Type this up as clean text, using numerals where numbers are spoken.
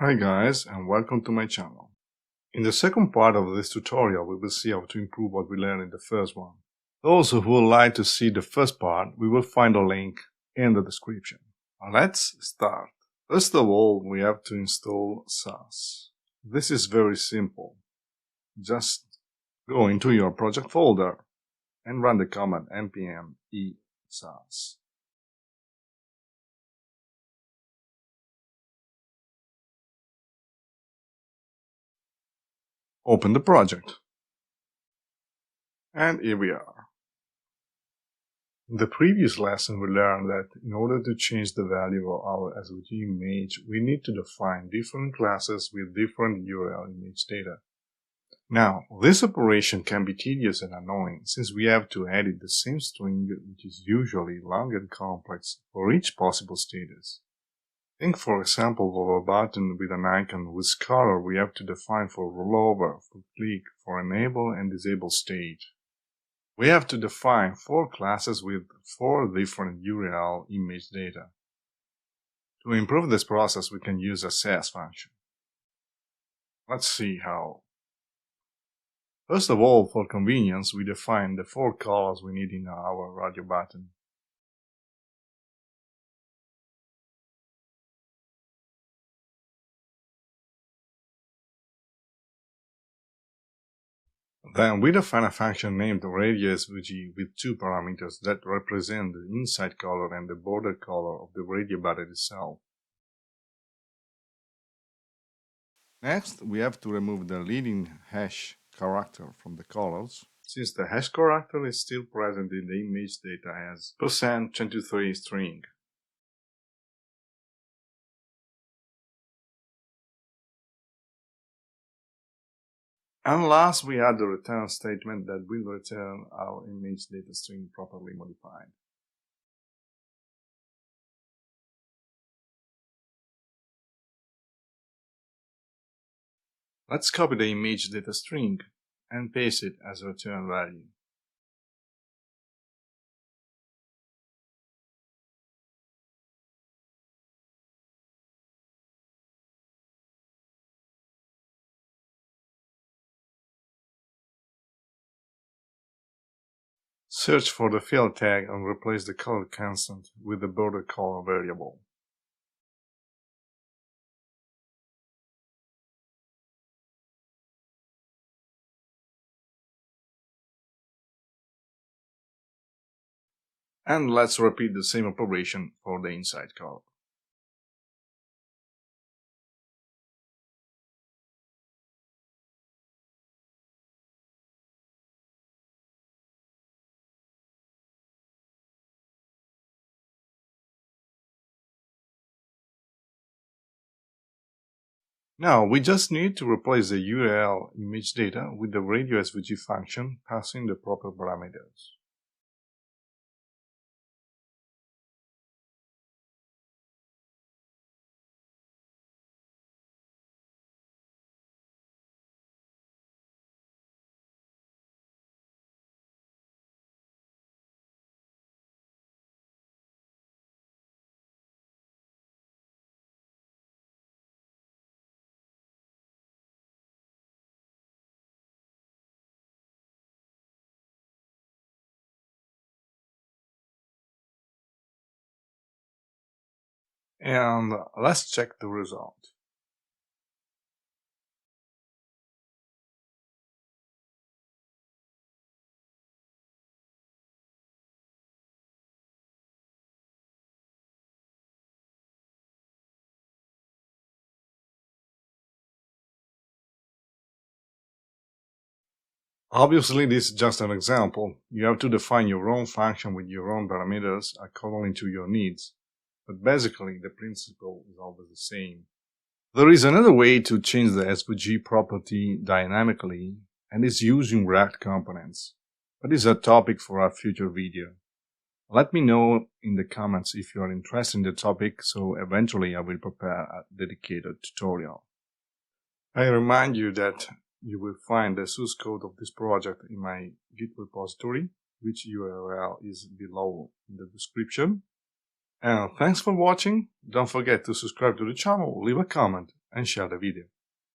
Hi guys, and welcome to my channel. In the second part of this tutorial we will see how to improve what we learned in the first one. Those who would like to see the first part, we will find a link in the description. Let's start. First of all, we have to install SAS. This is very simple. Just go into your project folder and run the command npm e-sas. Open the project. And here we are. In the previous lesson, we learned that in order to change the value of our SVG image, we need to define different classes with different URL image data. Now, this operation can be tedious and annoying since we have to edit the same string, which is usually long and complex, for each possible status. Think, for example, of a button with an icon whose color we have to define for rollover, for click, for enable and disable state. We have to define 4 classes with 4 different URL image data. To improve this process, we can use a SAS function. Let's see how. First of all, for convenience, we define the 4 colors we need in our radio button. Then we define a function named radio_svg with 2 parameters that represent the inside color and the border color of the radio button itself. Next, we have to remove the leading hash character from the colors, since the hash character is still present in the image data as %23 string. And last, we add the return statement that will return our image data string properly modified. Let's copy the image data string and paste it as a return value. Search for the field tag and replace the color constant with the border color variable. And let's repeat the same operation for the inside color. Now we just need to replace the URL image data with the radio SVG function passing the proper parameters. And let's check the result. Obviously, this is just an example. You have to define your own function with your own parameters according to your needs. But basically, the principle is always the same. There is another way to change the SVG property dynamically, and is using React components. But it's a topic for a future video. Let me know in the comments if you are interested in the topic, so eventually I will prepare a dedicated tutorial. I remind you that you will find the source code of this project in my Git repository, which URL is below in the description. And thanks for watching. Don't forget to subscribe to the channel, leave a comment, and share the video.